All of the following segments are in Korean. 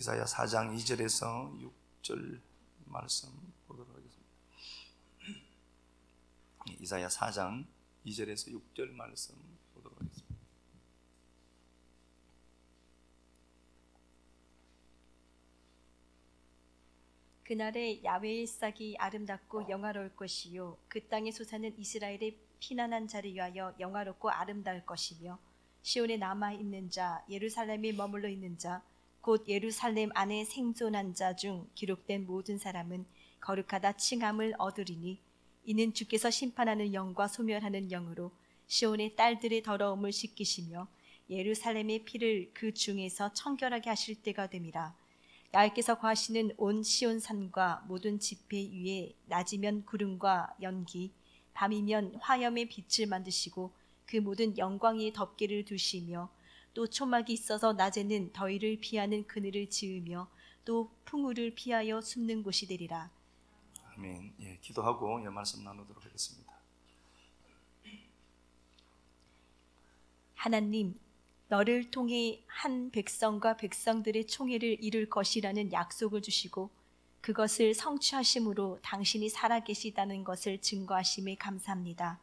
이사야 4장 2절에서 6절 말씀 보도록 하겠습니다. 이사야 4장 2절에서 6절 말씀 보도록 하겠습니다. 그날에 야훼의 싹이 아름답고 영화로울 것이요 그 땅의 소산은 이스라엘의 피난한 자를 위하여 영화롭고 아름다울 것이며 시온에 남아있는 자 예루살렘에 머물러 있는 자 곧 예루살렘 안에 생존한 자 중 기록된 모든 사람은 거룩하다 칭함을 얻으리니 이는 주께서 심판하는 영과 소멸하는 영으로 시온의 딸들의 더러움을 씻기시며 예루살렘의 피를 그 중에서 청결하게 하실 때가 됨이라. 야훼께서 거하시는 온 시온산과 모든 지폐 위에 낮이면 구름과 연기, 밤이면 화염의 빛을 만드시고 그 모든 영광의 덮개를 두시며 또 초막이 있어서 낮에는 더위를 피하는 그늘을 지으며 또 풍우를 피하여 숨는 곳이 되리라. 아멘. 예, 기도하고 말씀 나누도록 하겠습니다. 하나님, 너를 통해 한 백성과 백성들의 총회를 이룰 것이라는 약속을 주시고 그것을 성취하심으로 당신이 살아계시다는 것을 증거하심에 감사합니다.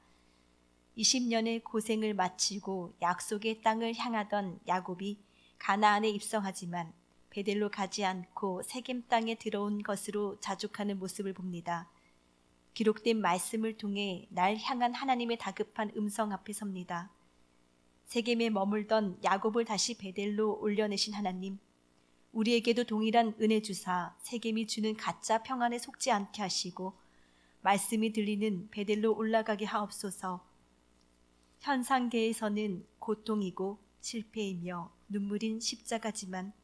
20년의 고생을 마치고 약속의 땅을 향하던 야곱이 가나안에 입성하지만 베델로 가지 않고 세겜 땅에 들어온 것으로 자족하는 모습을 봅니다. 기록된 말씀을 통해 날 향한 하나님의 다급한 음성 앞에 섭니다. 세겜에 머물던 야곱을 다시 베델로 올려내신 하나님, 우리에게도 동일한 은혜 주사 세겜이 주는 가짜 평안에 속지 않게 하시고 말씀이 들리는 베델로 올라가게 하옵소서. 현상계에서는 고통이고 실패이며 눈물인 십자가지만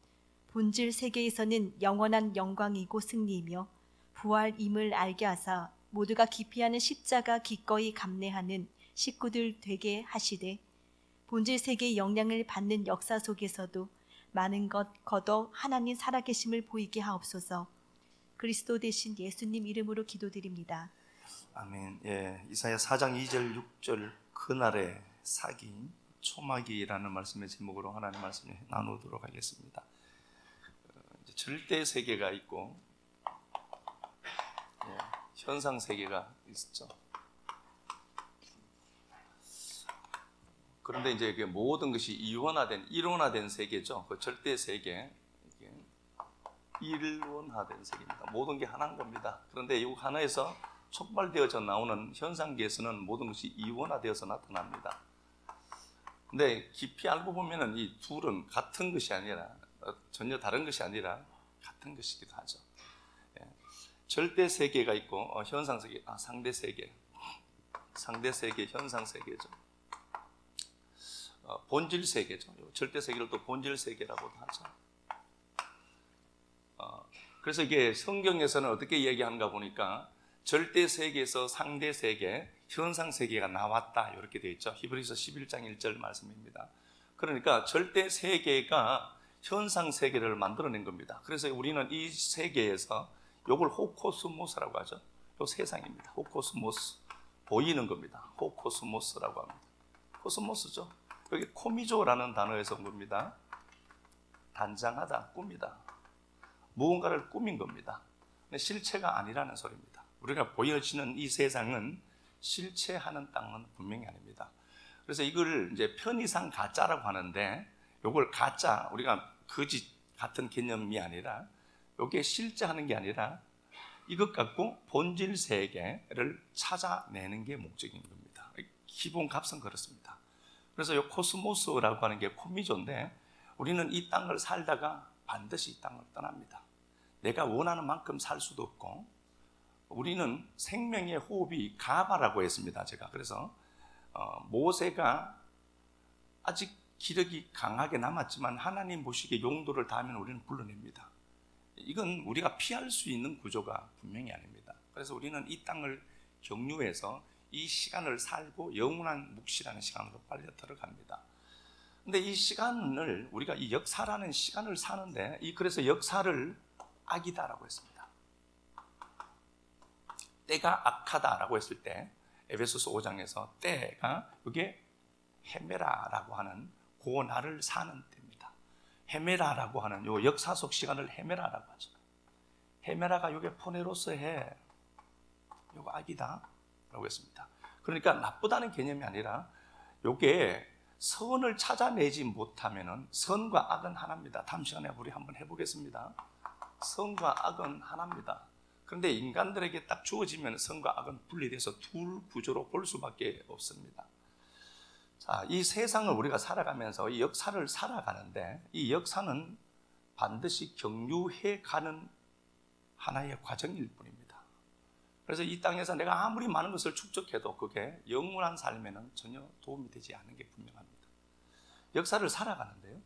본질 세계에서는 영원한 영광이고 승리이며 부활임을 알게 하사 모두가 기피하는 십자가 기꺼이 감내하는 식구들 되게 하시되 본질 세계의 영향을 받는 역사 속에서도 많은 것 거둬 하나님 살아계심을 보이게 하옵소서. 그리스도 되신 예수님 이름으로 기도드립니다. 아멘. 예, 이사야 4장 2절 6절 그날의 싹이 초막이라는 말씀의 제목으로 하나님 말씀을 나누도록 하겠습니다. 절대 세계가 있고 현상 세계가 있죠. 그런데 이제 모든 것이 이원화된, 일원화된 세계죠. 그 절대 세계, 일원화된 세계입니다. 모든 게 하나인 겁니다. 그런데 이 하나에서 촉발되어져 나오는 현상계에서는 모든 것이 이원화되어서 나타납니다. 근데 깊이 알고 보면은 이 둘은 같은 것이 아니라 전혀 다른 것이 아니라 같은 것이기도 하죠. 절대 세계가 있고 현상 세계, 상대 세계, 상대 세계, 현상 세계죠. 본질 세계죠. 절대 세계를 또 본질 세계라고도 하죠. 그래서 이게 성경에서는 어떻게 얘기하는가 보니까 절대 세계에서 상대 세계, 현상 세계가 나왔다 이렇게 되어 있죠. 히브리서 11장 1절 말씀입니다. 그러니까 절대 세계가 현상 세계를 만들어낸 겁니다. 그래서 우리는 이 세계에서 이걸 호코스모스라고 하죠. 이 세상입니다. 호코스모스, 보이는 겁니다. 호코스모스라고 합니다. 코스모스죠. 여기 코미조라는 단어에서 온 겁니다. 단장하다, 꾸미다. 무언가를 꾸민 겁니다. 근데 실체가 아니라는 소리입니다. 우리가 보여지는 이 세상은 실체하는 땅은 분명히 아닙니다. 그래서 이걸 이제 편의상 가짜라고 하는데, 이걸 가짜, 우리가 거짓 같은 개념이 아니라, 이게 실제하는 게 아니라 이것 갖고 본질 세계를 찾아내는 게 목적인 겁니다. 기본 값은 그렇습니다. 그래서 이 코스모스라고 하는 게 코미조인데, 우리는 이 땅을 살다가 반드시 이 땅을 떠납니다. 내가 원하는 만큼 살 수도 없고, 우리는 생명의 호흡이 가바라고 했습니다. 제가 그래서 모세가 아직 기력이 강하게 남았지만 하나님 보시기에 용도를 다하면 우리는 불러냅니다. 이건 우리가 피할 수 있는 구조가 분명히 아닙니다. 그래서 우리는 이 땅을 경유해서 이 시간을 살고 영원한 묵시라는 시간으로 빨려 들어갑니다. 근데 이 시간을 우리가 이 역사라는 시간을 사는데, 그래서 역사를 악이다라고 했습니다. 때가 악하다라고 했을 때 에베소서 5장에서 때가 이게 헤메라라고 하는 고난을 사는 때입니다. 헤메라라고 하는 요 역사 속 시간을 헤메라라고 하죠. 헤메라가 요게 포네로스해, 요거 악이다 라고 했습니다. 그러니까 나쁘다는 개념이 아니라 요게 선을 찾아내지 못하면은 선과 악은 하나입니다. 다음 시간에 우리 한번 해보겠습니다. 선과 악은 하나입니다. 그런데 인간들에게 딱 주어지면 선과 악은 분리돼서 둘 구조로 볼 수밖에 없습니다. 자, 이 세상을 우리가 살아가면서 이 역사를 살아가는데 이 역사는 반드시 경유해 가는 하나의 과정일 뿐입니다. 그래서 이 땅에서 내가 아무리 많은 것을 축적해도 그게 영원한 삶에는 전혀 도움이 되지 않는 게 분명합니다. 역사를 살아가는데요,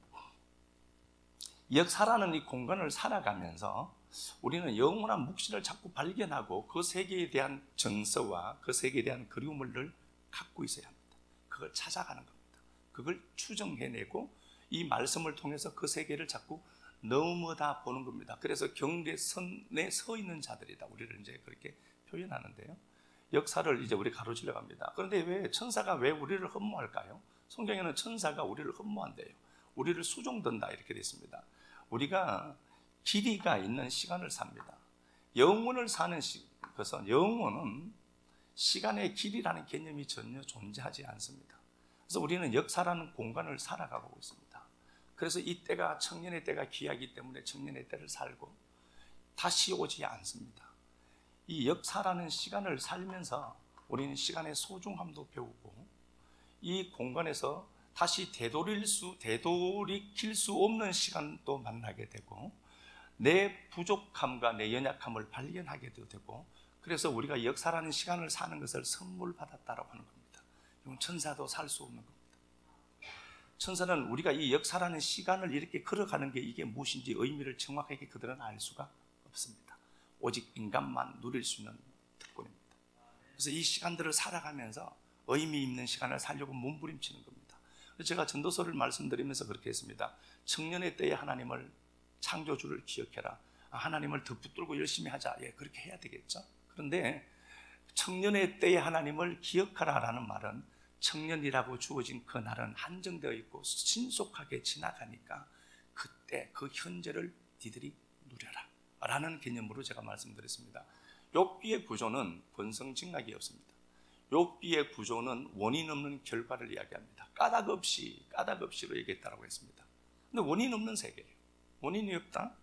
역사라는 이 공간을 살아가면서 우리는 영원한 묵시를 자꾸 발견하고 그 세계에 대한 정서와 그 세계에 대한 그리움을 갖고 있어야 합니다. 그걸 찾아가는 겁니다. 그걸 추정해내고 이 말씀을 통해서 그 세계를 자꾸 넘어다 보는 겁니다. 그래서 경계선에 서 있는 자들이다, 우리를 이제 그렇게 표현하는데요, 역사를 이제 우리 가로질러 갑니다. 그런데 왜 천사가 왜 우리를 흠모할까요? 성경에는 천사가 우리를 흠모한대요. 우리를 수종든다 이렇게 되어 있습니다. 우리가 길이가 있는 시간을 삽니다. 영원을 사는 것은, 영원은 시간의 길이라는 개념이 전혀 존재하지 않습니다. 그래서 우리는 역사라는 공간을 살아가고 있습니다. 그래서 이 때가 청년의 때가 귀하기 때문에 청년의 때를 살고 다시 오지 않습니다. 이 역사라는 시간을 살면서 우리는 시간의 소중함도 배우고 이 공간에서 다시 되돌이킬 수 없는 시간도 만나게 되고 내 부족함과 내 연약함을 발견하게도 되고, 그래서 우리가 역사라는 시간을 사는 것을 선물 받았다라고 하는 겁니다. 이건 천사도 살 수 없는 겁니다. 천사는 우리가 이 역사라는 시간을 이렇게 걸어가는 게 이게 무엇인지 의미를 정확하게 그들은 알 수가 없습니다. 오직 인간만 누릴 수 있는 특권입니다. 그래서 이 시간들을 살아가면서 의미 있는 시간을 살려고 몸부림치는 겁니다. 제가 전도서를 말씀드리면서 그렇게 했습니다. 청년의 때에 하나님을, 창조주를 기억해라. 하나님을 더 붙들고 열심히 하자. 예, 그렇게 해야 되겠죠. 그런데 청년의 때에 하나님을 기억하라라는 말은 청년이라고 주어진 그 날은 한정되어 있고 신속하게 지나가니까 그때 그 현재를 니들이 누려라 라는 개념으로 제가 말씀드렸습니다. 욥기의 구조는 권성징악이 없습니다. 욥기의 구조는 원인 없는 결과를 이야기합니다. 까닭 없이로 얘기했다고 했습니다. 근데 원인 없는 세계예요. 원인이 없다?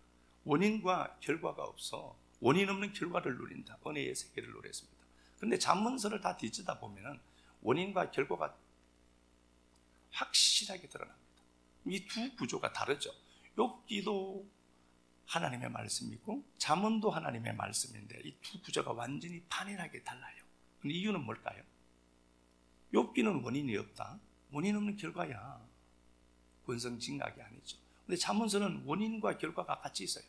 원인과 결과가 없어. 원인 없는 결과를 누린다. 은혜의 세계를 누렸습니다. 그런데 잠언서를 다 뒤지다 보면은 원인과 결과가 확실하게 드러납니다. 이 두 구조가 다르죠. 욥기도 하나님의 말씀이고 잠언도 하나님의 말씀인데 이 두 구조가 완전히 판이하게 달라요. 근데 이유는 뭘까요? 욥기는 원인이 없다. 원인 없는 결과야. 권성징악이 아니죠. 근데 잠언서는 원인과 결과가 같이 있어요.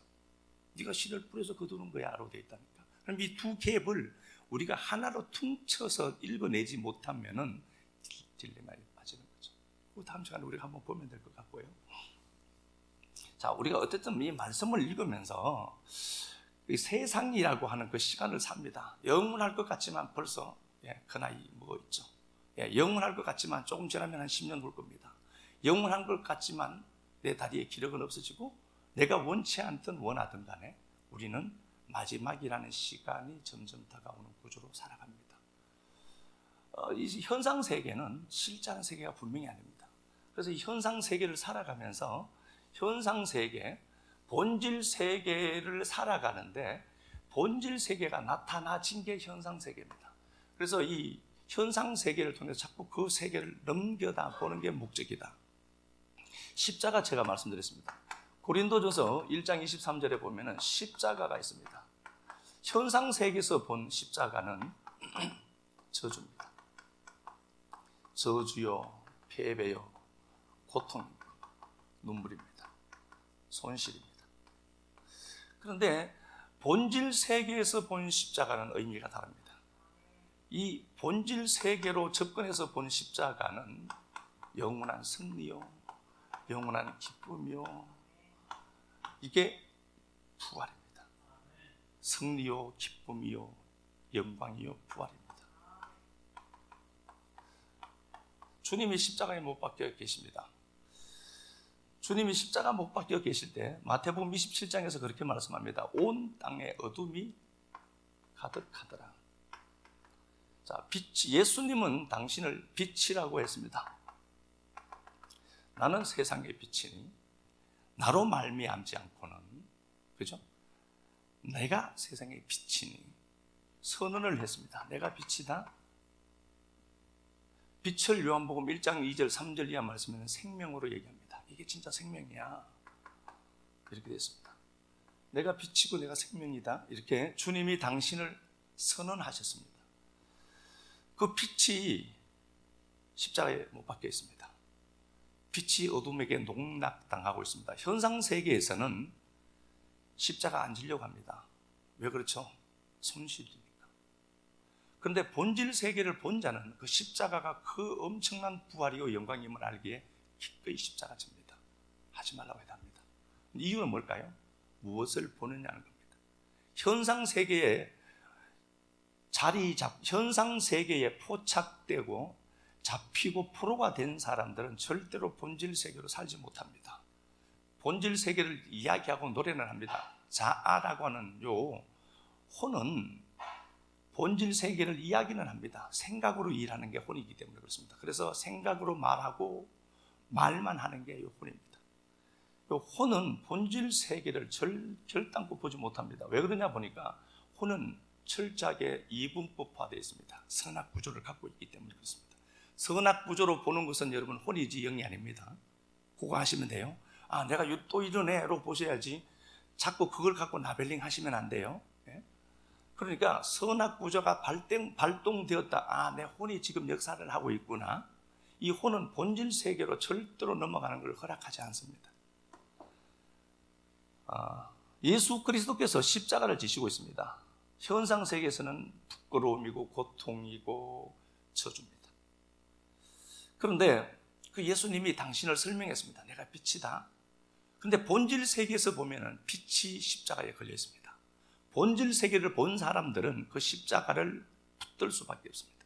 네가 씨를 뿌려서 거두는 거야로 되어 있다니까. 그럼 이 두 갭을 우리가 하나로 퉁쳐서 읽어내지 못하면은 딜레마에 빠지는 거죠. 다음 시간에 우리가 한번 보면 될 것 같고요. 자, 우리가 어쨌든 이 말씀을 읽으면서 이 세상이라고 하는 그 시간을 삽니다. 영원할 것 같지만 벌써 그 나이 뭐 있죠. 영원할 것 같지만 조금 지나면 한 10년 올 겁니다. 영원한 것 같지만 내 다리에 기력은 없어지고 내가 원치 않든 원하든 간에 우리는 마지막이라는 시간이 점점 다가오는 구조로 살아갑니다. 이 현상 세계는 실제한 세계가 분명히 아닙니다. 그래서 이 현상 세계를 살아가면서 현상 세계, 본질 세계를 살아가는데 본질 세계가 나타나진 게 현상 세계입니다. 그래서 이 현상 세계를 통해서 자꾸 그 세계를 넘겨다 보는 게 목적이다. 십자가 제가 말씀드렸습니다. 고린도전서 1장 23절에 보면은 십자가가 있습니다. 현상 세계에서 본 십자가는 저주입니다. 저주요, 패배요, 고통입니다. 눈물입니다. 손실입니다. 그런데 본질 세계에서 본 십자가는 의미가 다릅니다. 이 본질 세계로 접근해서 본 십자가는 영원한 승리요, 영원한 기쁨이요, 이게 부활입니다. 승리요, 기쁨이요, 영광이요, 부활입니다. 주님이 십자가에 못 박혀 계십니다. 주님이 십자가 못 박혀 계실 때 마태복음 27장에서 그렇게 말씀합니다. 온 땅에 어둠이 가득하더라. 자, 예수님은 당신을 빛이라고 했습니다. 나는 세상의 빛이니 나로 말미암지 않고는, 그죠? 내가 세상의 빛이니 선언을 했습니다. 내가 빛이다. 빛을 요한복음 1장 2절 3절 이하 말씀에는 생명으로 얘기합니다. 이게 진짜 생명이야. 이렇게 됐습니다. 내가 빛이고 내가 생명이다. 이렇게 주님이 당신을 선언하셨습니다. 그 빛이 십자가에 못 박혀 있습니다. 빛이 어둠에게 농락당하고 있습니다. 현상 세계에서는 십자가 안 지려고 합니다. 왜 그렇죠? 손실이니까. 그런데 본질 세계를 본 자는 그 십자가가 그 엄청난 부활이요 영광임을 알기에 기꺼이 십자가 집니다. 하지 말라고 해야 합니다. 이유는 뭘까요? 무엇을 보느냐는 겁니다. 현상 세계에 현상 세계에 포착되고 잡히고 프로가 된 사람들은 절대로 본질 세계로 살지 못합니다. 본질 세계를 이야기하고 노래는 합니다. 자아라고 하는 요 혼은 본질 세계를 이야기는 합니다. 생각으로 일하는 게 혼이기 때문에 그렇습니다. 그래서 생각으로 말하고 말만 하는 게 요 혼입니다. 요 혼은 본질 세계를 결단코 보지 못합니다. 왜 그러냐 보니까 혼은 철저하게 이분법화되어 있습니다. 선악 구조를 갖고 있기 때문에 그렇습니다. 선악 구조로 보는 것은 여러분 혼이지 영이 아닙니다. 그거 하시면 돼요. 아, 내가 또 이러네로 보셔야지 자꾸 그걸 갖고 라벨링 하시면 안 돼요. 그러니까 선악 구조가 발동되었다. 아, 내 혼이 지금 역사를 하고 있구나. 이 혼은 본질 세계로 절대로 넘어가는 걸 허락하지 않습니다. 예수 그리스도께서 십자가를 지시고 있습니다. 현상 세계에서는 부끄러움이고 고통이고 저주입니다. 그런데 그 예수님이 당신을 설명했습니다. 내가 빛이다. 그런데 본질 세계에서 보면은 빛이 십자가에 걸려 있습니다. 본질 세계를 본 사람들은 그 십자가를 붙들 수밖에 없습니다.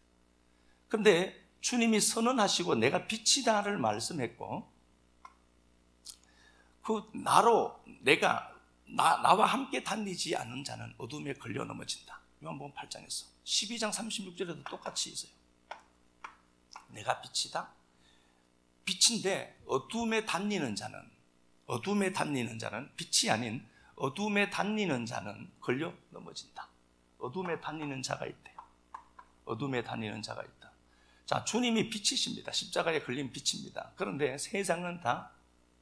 그런데 주님이 선언하시고 내가 빛이다를 말씀했고, 그 나와 함께 다니지 않는 자는 어둠에 걸려 넘어진다. 요한복음 8장에서 12장 36절에도 똑같이 있어요. 내가 빛이다. 빛인데 어둠에 다니는 자는 빛이 아닌 어둠에 다니는 자는 걸려 넘어진다. 어둠에 다니는 자가 있대요. 어둠에 다니는 자가 있다. 자, 주님이 빛이십니다. 십자가에 걸린 빛입니다. 그런데 세상은 다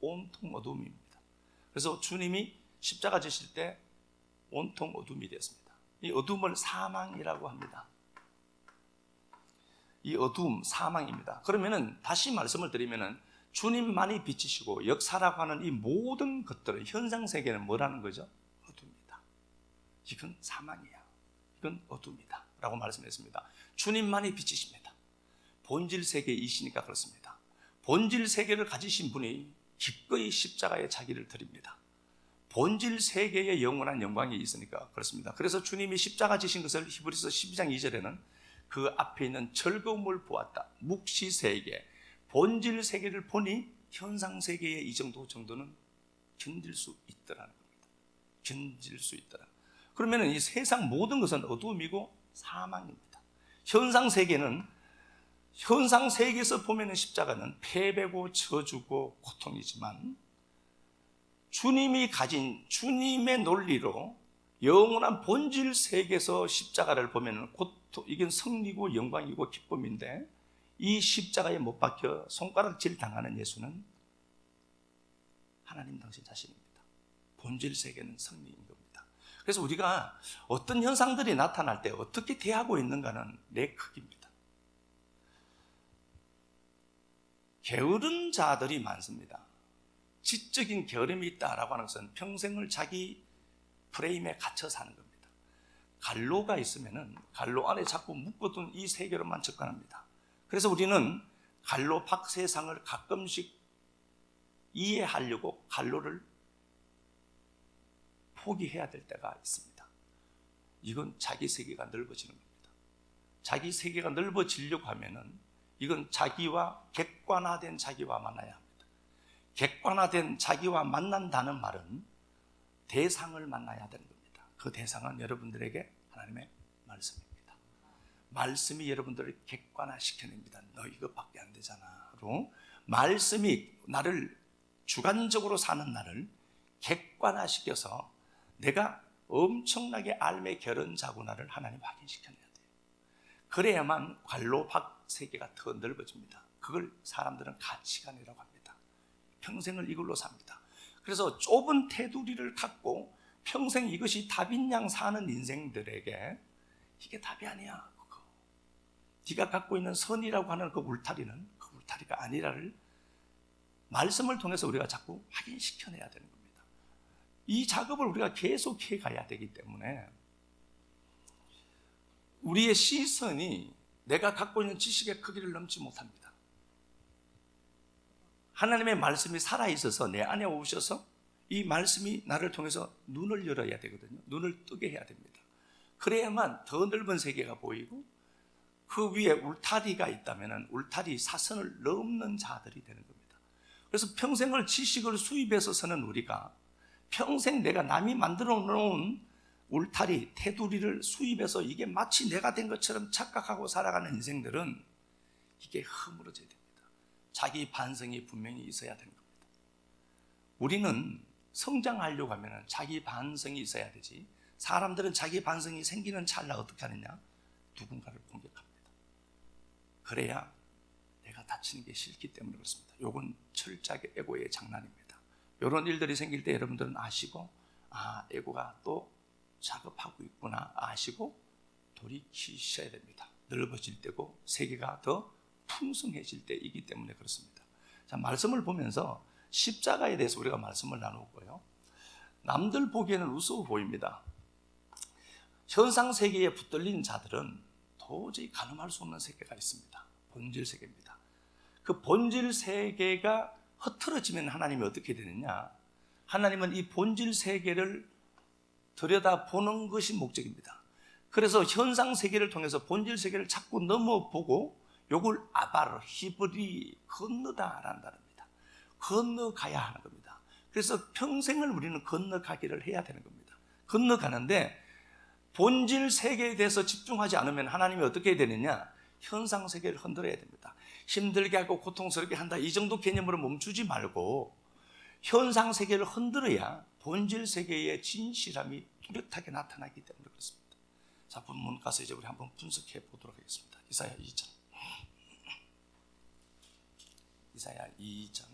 온통 어둠입니다. 그래서 주님이 십자가 지실 때 온통 어둠이 되었습니다. 이 어둠을 사망이라고 합니다. 이 어둠, 사망입니다. 그러면은 다시 말씀을 드리면은 주님만이 빛이시고 역사라고 하는 이 모든 것들은 현상 세계는 뭐라는 거죠? 어둠이다. 이건 사망이야. 이건 어둠이다. 라고 말씀했습니다. 주님만이 빛이십니다. 본질 세계이시니까 그렇습니다. 본질 세계를 가지신 분이 기꺼이 십자가에 자기를 드립니다. 본질 세계에 영원한 영광이 있으니까 그렇습니다. 그래서 주님이 십자가 지신 것을 히브리서 12장 2절에는 그 앞에 있는 즐거움을 보았다. 묵시 세계, 본질 세계를 보니 현상 세계의 이 정도는 견딜 수 있더라는 겁니다. 견딜 수 있더라. 그러면 이 세상 모든 것은 어둠이고 사망입니다. 현상 세계에서 보면 십자가는 패배고 저주고 고통이지만 주님이 가진 주님의 논리로 영원한 본질 세계에서 십자가를 보면 이건 승리고 영광이고 기쁨인데, 이 십자가에 못 박혀 손가락질 당하는 예수는 하나님 당신 자신입니다. 본질 세계는 승리인 겁니다. 그래서 우리가 어떤 현상들이 나타날 때 어떻게 대하고 있는가는 내 크기입니다. 게으른 자들이 많습니다. 지적인 게으름이 있다라고 하는 것은 평생을 자기 프레임에 갇혀 사는 겁니다. 갈로가 있으면은 갈로 안에 자꾸 묶어둔 이 세계로만 접근합니다. 그래서 우리는 갈로 박세상을 가끔씩 이해하려고 갈로를 포기해야 될 때가 있습니다. 이건 자기 세계가 넓어지는 겁니다. 자기 세계가 넓어지려고 하면은 이건 자기와 객관화된 자기와 만나야 합니다. 객관화된 자기와 만난다는 말은 대상을 만나야 되는 겁니다. 그 대상은 여러분들에게 하나님의 말씀입니다. 말씀이 여러분들을 객관화시켜냅니다. 너 이것밖에 안 되잖아. 말씀이 나를 주관적으로 사는 나를 객관화시켜서 내가 엄청나게 알매 결연자구나를 하나님 확인시켜내야 돼요. 그래야만 관로박 세계가 더 넓어집니다. 그걸 사람들은 가치관이라고 합니다. 평생을 이걸로 삽니다. 그래서 좁은 테두리를 갖고 평생 이것이 답인 양 사는 인생들에게 이게 답이 아니야. 그거. 네가 갖고 있는 선이라고 하는 그 울타리는 그 울타리가 아니라를 말씀을 통해서 우리가 자꾸 확인시켜내야 되는 겁니다. 이 작업을 우리가 계속 해가야 되기 때문에 우리의 시선이 내가 갖고 있는 지식의 크기를 넘지 못합니다. 하나님의 말씀이 살아있어서 내 안에 오셔서 이 말씀이 나를 통해서 눈을 열어야 되거든요. 눈을 뜨게 해야 됩니다. 그래야만 더 넓은 세계가 보이고 그 위에 울타리가 있다면 울타리 사선을 넘는 자들이 되는 겁니다. 그래서 평생을 지식을 수입해서 서는 우리가 평생 내가 남이 만들어 놓은 울타리, 테두리를 수입해서 이게 마치 내가 된 것처럼 착각하고 살아가는 인생들은 이게 허물어져야 됩니다. 자기 반성이 분명히 있어야 되는 겁니다. 우리는 성장하려고 하면 자기 반성이 있어야 되지, 사람들은 자기 반성이 생기는 찰나 어떻게 하느냐? 누군가를 공격합니다. 그래야 내가 다치는 게 싫기 때문에 그렇습니다. 이건 철저하게 에고의 장난입니다. 이런 일들이 생길 때 여러분들은 아시고, 에고가 또 작업하고 있구나 아시고 돌이키셔야 됩니다. 넓어질 때고 세계가 더 풍성해질 때이기 때문에 그렇습니다. 자, 말씀을 보면서 십자가에 대해서 우리가 말씀을 나누고요. 남들 보기에는 우스워 보입니다. 현상 세계에 붙들린 자들은 도저히 가늠할 수 없는 세계가 있습니다. 본질 세계입니다. 그 본질 세계가 흐트러지면 하나님이 어떻게 되느냐? 하나님은 이 본질 세계를 들여다보는 것이 목적입니다. 그래서 현상 세계를 통해서 본질 세계를 자꾸 넘어보고 요걸 아바르, 히브리, 건너다라는 단어입니다. 건너가야 하는 겁니다. 그래서 평생을 우리는 건너가기를 해야 되는 겁니다. 건너가는데 본질 세계에 대해서 집중하지 않으면 하나님이 어떻게 되느냐? 현상 세계를 흔들어야 됩니다. 힘들게 하고 고통스럽게 한다, 이 정도 개념으로 멈추지 말고 현상 세계를 흔들어야 본질 세계의 진실함이 뚜렷하게 나타나기 때문에 그렇습니다. 자, 본문 가서 이제 우리 한번 분석해 보도록 하겠습니다. 이사야 2장. 이사야 2장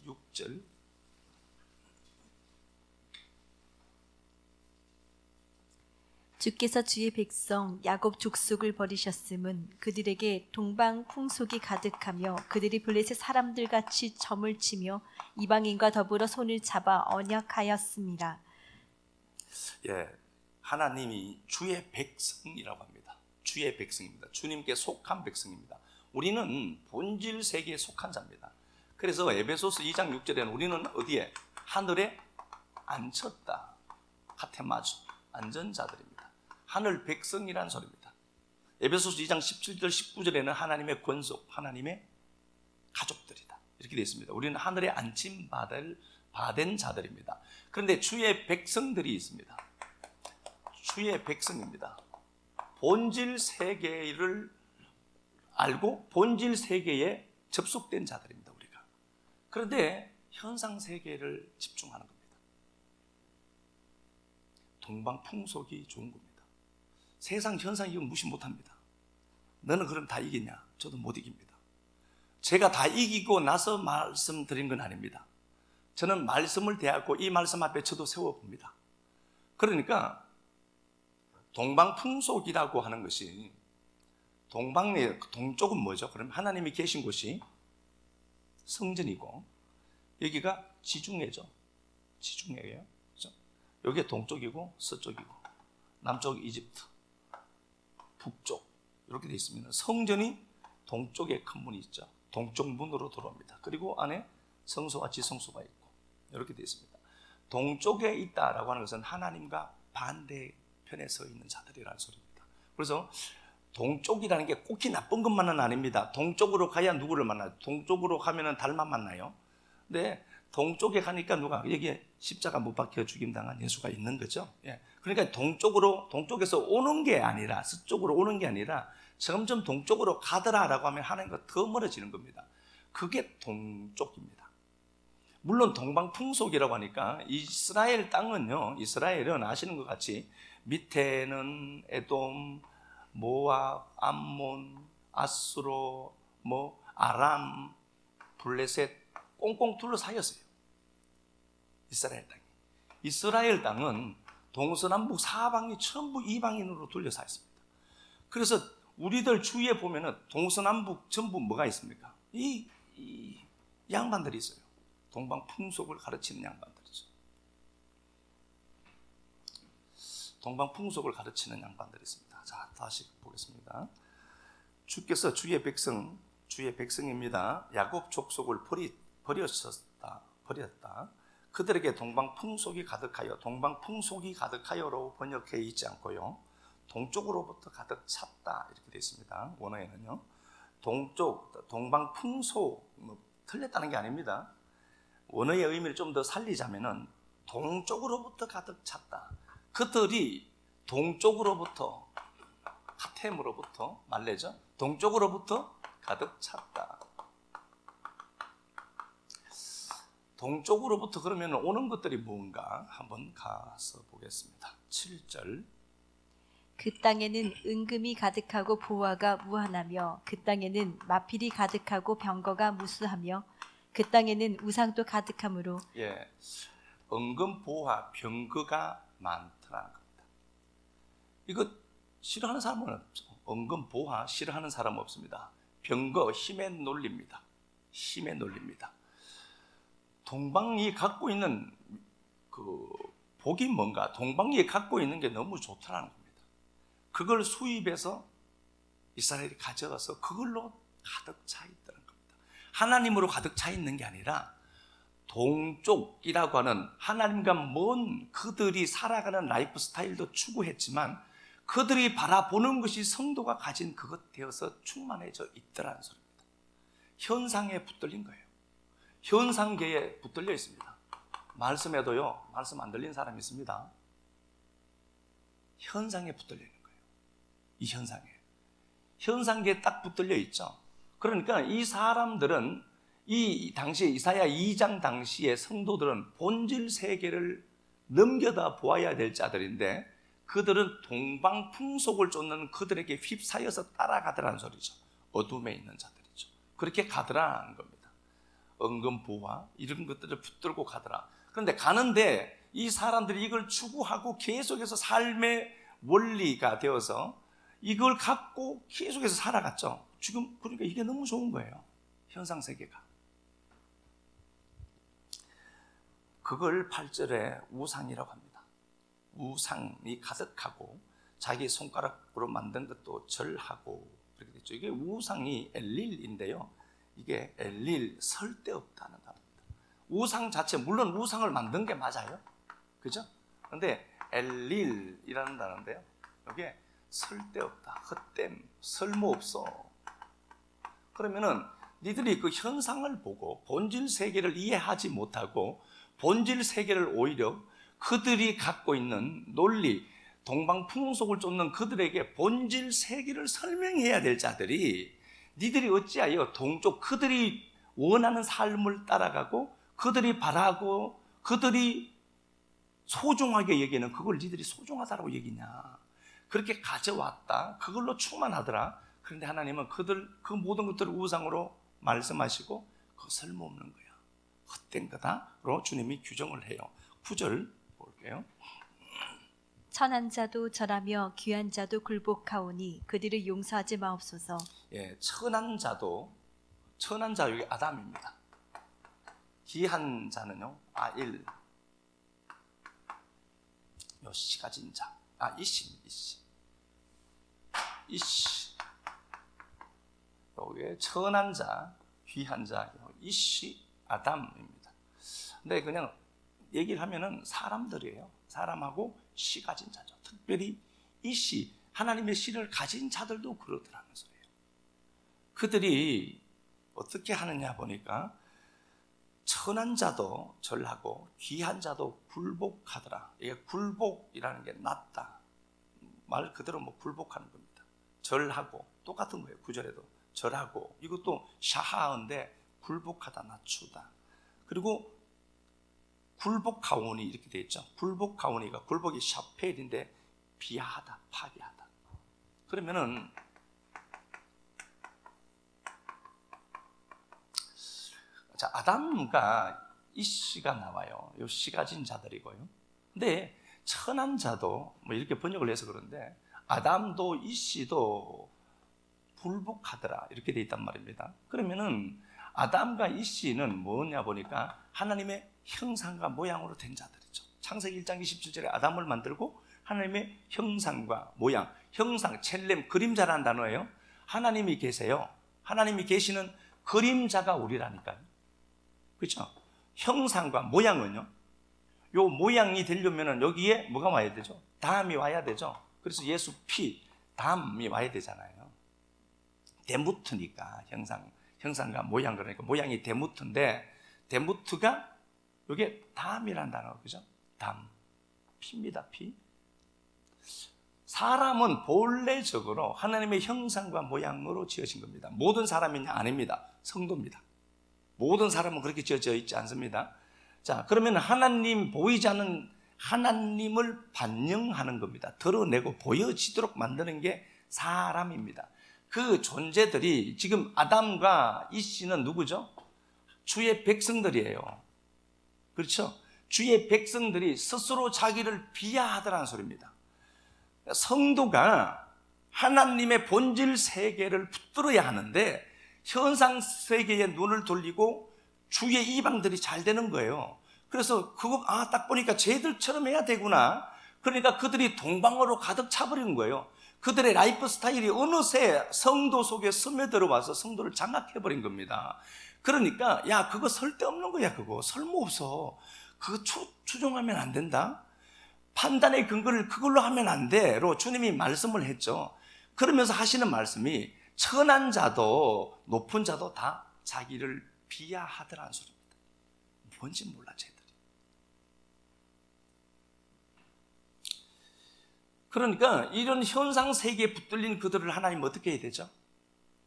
6절. 주께서 주의 백성 야곱 족속을 버리셨음은 그들에게 동방 풍속이 가득하며 그들이 블레셋 사람들같이 점을 치며 이방인과 더불어 손을 잡아 언약하였습니다. 예, 하나님이 주의 백성이라고 합니다. 주의 백성입니다. 주님께 속한 백성입니다. 우리는 본질 세계에 속한 자입니다. 그래서 에베소서 2장 6절에는 우리는 어디에? 하늘에 앉혔다. 카테마주, 안전자들입니다. 하늘 백성이란 소리입니다. 에베소서 2장 17절 19절에는 하나님의 권속, 하나님의 가족들이다. 이렇게 되어 있습니다. 우리는 하늘에 안침 받은 자들입니다. 그런데 주의 백성들이 있습니다. 주의 백성입니다. 본질 세계를 알고 본질 세계에 접속된 자들입니다. 우리가. 그런데 현상 세계를 집중하는 겁니다. 동방 풍속이 좋은 겁니다. 세상 현상 이건 무시 못합니다. 너는 그럼 다 이기냐? 저도 못 이깁니다. 제가 다 이기고 나서 말씀드린 건 아닙니다. 저는 말씀을 대하고 이 말씀 앞에 저도 세워봅니다. 그러니까 동방풍속이라고 하는 것이 동쪽은 뭐죠? 그럼 하나님이 계신 곳이 성전이고 여기가 지중해죠. 지중해예요. 그렇죠? 여기가 동쪽이고 서쪽이고 남쪽 이집트, 북쪽 이렇게 되어 있습니다. 성전이 동쪽에 큰 문이 있죠. 동쪽 문으로 들어옵니다. 그리고 안에 성소와 지성소가 있고 이렇게 되어 있습니다. 동쪽에 있다라고 하는 것은 하나님과 반대편에 서 있는 자들이라는 소리입니다. 그래서 동쪽이라는 게 꼭히 나쁜 것만은 아닙니다. 동쪽으로 가야 누구를 만나요? 동쪽으로 가면 달만 만나요? 근데 동쪽에 가니까 누가 여기에 십자가 못 박혀 죽임 당한 예수가 있는 거죠. 예. 그러니까 동쪽에서 오는 게 아니라, 서쪽으로 오는 게 아니라 점점 동쪽으로 가더라라고 하면 하나님과 더 멀어지는 겁니다. 그게 동쪽입니다. 물론 동방풍속이라고 하니까 이스라엘 땅은요, 이스라엘은 아시는 것 같이 밑에는 에돔, 모압, 암몬, 아수로, 아람, 블레셋 꽁꽁 둘러싸였어요. 이스라엘 땅이. 이스라엘 땅은 동서남북 사방이 전부 이방인으로 둘러싸 있습니다. 그래서 우리들 주위에 보면은 동서남북 전부 뭐가 있습니까? 이 양반들이 있어요. 동방 풍속을 가르치는 양반들이죠. 동방 풍속을 가르치는 양반들이 있습니다. 자, 다시 보겠습니다. 주께서 주의 백성입니다. 야곱 족속을 버렸다. 그들에게 동방 풍속이 가득하여로 번역해 있지 않고요. 동쪽으로부터 가득 찼다 이렇게 되어 있습니다. 원어에는요. 동방 풍속 틀렸다는 게 아닙니다. 원어의 의미를 좀 더 살리자면은 동쪽으로부터 가득 찼다. 그들이 동쪽으로부터 하템으로부터 말레죠. 동쪽으로부터 가득 찼다. 동쪽으로부터 그러면 오는 것들이 뭔가 한번 가서 보겠습니다. 7절. 그 땅에는 은금이 가득하고 보화가 무한하며 그 땅에는 마필이 가득하고 병거가 무수하며 그 땅에는 우상도 가득하므로 예, 은금, 보화, 병거가 많더라는 겁니다. 이거 싫어하는 사람은 없죠. 은금, 보화 싫어하는 사람은 없습니다. 병거, 힘의 논리입니다. 힘의 논리입니다. 동방이 갖고 있는 그 복이 뭔가, 동방이 갖고 있는 게 너무 좋다는 겁니다. 그걸 수입해서 이스라엘이 가져가서 그걸로 가득 차 있다는 겁니다. 하나님으로 가득 차 있는 게 아니라 동쪽이라고 하는 하나님과 먼 그들이 살아가는 라이프 스타일도 추구했지만 그들이 바라보는 것이 성도가 가진 그것 되어서 충만해져 있더라는 소리입니다. 현상에 붙들린 거예요. 현상계에 붙들려 있습니다. 말씀에도요, 말씀 안 들린 사람이 있습니다. 현상에 붙들려 있는 거예요. 이 현상에. 현상계에 딱 붙들려 있죠. 그러니까 이 사람들은 이 당시에 이사야 2장 당시의 성도들은 본질 세계를 넘겨다 보아야 될 자들인데 그들은 동방 풍속을 쫓는 그들에게 휩싸여서 따라가더라는 소리죠. 어둠에 있는 자들이죠. 그렇게 가더라는 겁니다. 은금, 보화 이런 것들을 붙들고 가더라. 그런데 가는데 이 사람들이 이걸 추구하고 계속해서 삶의 원리가 되어서 이걸 갖고 계속해서 살아갔죠. 지금 그러니까 이게 너무 좋은 거예요. 현상 세계가. 그걸 8절에 우상이라고 합니다. 우상이 가득하고 자기 손가락으로 만든 것도 절하고 그렇게 됐죠. 이게 우상이 엘릴인데요. 이게 엘릴, 쓸데없다는 단어입니다. 우상 자체, 물론 우상을 만든 게 맞아요. 그죠? 근데 엘릴이라는 단어인데요. 이게 쓸데없다, 헛됨, 쓸모없어. 그러면은 니들이 그 현상을 보고 본질 세계를 이해하지 못하고 본질 세계를 오히려 그들이 갖고 있는 논리, 동방 풍속을 쫓는 그들에게 본질 세계를 설명해야 될 자들이 니들이 어찌하여 동쪽 그들이 원하는 삶을 따라가고 그들이 바라고 그들이 소중하게 여기는 그걸 니들이 소중하다고 여기냐. 그렇게 가져왔다. 그걸로 충만하더라. 그런데 하나님은 그 모든 것들을 우상으로 말씀하시고 그거 쓸모없는 거야. 헛된 거다로 주님이 규정을 해요. 9절 볼게요. 천한 자도 절하며 귀한 자도 굴복하오니 그들을 용서하지 마옵소서. 예, 천한 자 여기 아담입니다. 귀한 자는요, 아일, 요 씨 가진 자, 이씨. 여기에 천한 자, 귀한 자, 이씨 아담입니다. 근데 그냥 얘기를 하면은 사람들이에요. 사람하고 씨 가진 자죠. 특별히 이 씨, 하나님의 씨를 가진 자들도 그러더라는 소리예요. 그들이 어떻게 하느냐 보니까 천한 자도 절하고 귀한 자도 굴복하더라. 이게 굴복이라는 게 낫다. 말 그대로 뭐 굴복하는 겁니다. 절하고 똑같은 거예요. 구절에도 절하고, 이것도 샤하인데 굴복하다, 낮추다. 그리고 굴복하오니 이렇게 되어 있죠. 굴복하오니가, 굴복이 샤펠인데 비하하다, 파괴하다. 그러면은 자, 아담과 이씨가 나와요. 이 씨 가진 자들이고요. 근데 천한 자도 뭐 이렇게 번역을 해서 그런데 아담도 이씨도 불복하더라 이렇게 돼 있단 말입니다. 그러면은 아담과 이씨는 뭐냐 보니까 하나님의 형상과 모양으로 된 자들이죠. 창세기 1장 27절에 아담을 만들고 하나님의 형상과 모양, 형상, 첼렘, 그림자라는 단어예요. 하나님이 계세요. 하나님이 계시는 그림자가 우리라니까요. 그렇죠? 형상과 모양은요. 요 모양이 되려면은 여기에 뭐가 와야 되죠? 담이 와야 되죠. 그래서 예수 피, 담이 와야 되잖아요. 데무트니까 형상과 모양, 그러니까 모양이 데무트인데 데무트가 이게 담이란 단어, 그죠? 담, 피입니다, 피. 사람은 본래적으로 하나님의 형상과 모양으로 지어진 겁니다. 모든 사람이냐? 아닙니다. 성도입니다. 모든 사람은 그렇게 지어져 있지 않습니다. 자, 그러면 하나님, 보이지 않는 하나님을 반영하는 겁니다. 드러내고 보여지도록 만드는 게 사람입니다. 그 존재들이 지금 아담과 이씨는 누구죠? 주의 백성들이에요. 그렇죠? 주의 백성들이 스스로 자기를 비하하더라는 소리입니다. 성도가 하나님의 본질 세계를 붙들어야 하는데 현상 세계에 눈을 돌리고 주의 이방들이 잘 되는 거예요. 그래서 그거 딱 보니까 쟤들처럼 해야 되구나. 그러니까 그들이 동방으로 가득 차버리는 거예요. 그들의 라이프 스타일이 어느새 성도 속에 스며들어와서 성도를 장악해버린 겁니다. 그러니까 야, 그거 설데없는 거야. 그거 설모없어. 그거 추종하면 안 된다. 판단의 근거를 그걸로 하면 안 돼로 주님이 말씀을 했죠. 그러면서 하시는 말씀이 천한 자도 높은 자도 다 자기를 비하하더라는 소리입니다. 뭔지 몰라 쟤들이. 그러니까 이런 현상 세계에 붙들린 그들을 하나님 어떻게 해야 되죠?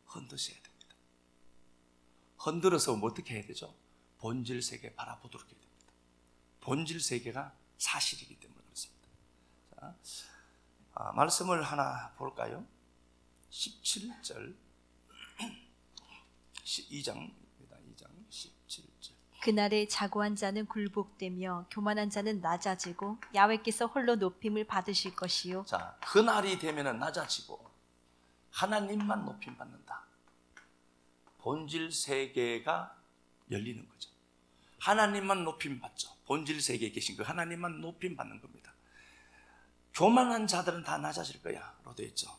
흔드셔야 됩니다. 흔들어서 어떻게 해야 되죠? 본질 세계 바라보도록 해야 됩니다. 본질 세계가 사실이기 때문에 그렇습니다. 자, 말씀을 하나 볼까요? 17절 2장입니다. 2장 17절. 그날에 자고한 자는 굴복되며 교만한 자는 낮아지고 야훼께서 홀로 높임을 받으실 것이요. 자, 그날이 되면은 낮아지고 하나님만 높임 받는다. 본질 세계가 열리는 거죠. 하나님만 높임 받죠. 본질 세계에 계신 그 하나님만 높임 받는 겁니다. 교만한 자들은 다 낮아질 거야 로 되어 있죠.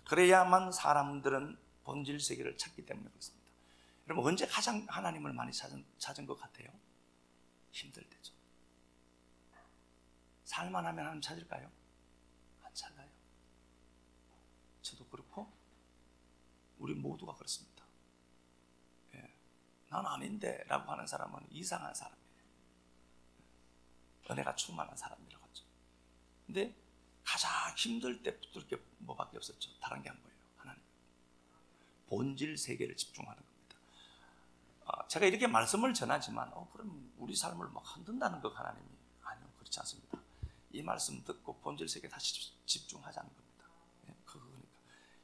그래야만 사람들은 본질 세계를 찾기 때문에 그렇습니다. 여러분, 언제 가장 하나님을 많이 찾은 것 같아요? 힘들 때죠. 살만하면 하나님 찾을까요? 안 찾아요. 저도 그렇고 우리 모두가 그렇습니다. 난 아닌데 라고 하는 사람은 이상한 사람이에요. 은혜가 충만한 사람이라고 하죠. 근데 가장 힘들 때 붙들 게 뭐밖에 없었죠. 다른 게 안 보여요. 하나님. 본질 세계를 집중하는 겁니다. 제가 이렇게 말씀을 전하지만 그럼 우리 삶을 막 흔든다는 거 하나님이? 아니요, 그렇지 않습니다. 이 말씀 듣고 본질 세계에 다시 집중하자는 겁니다. 그거니까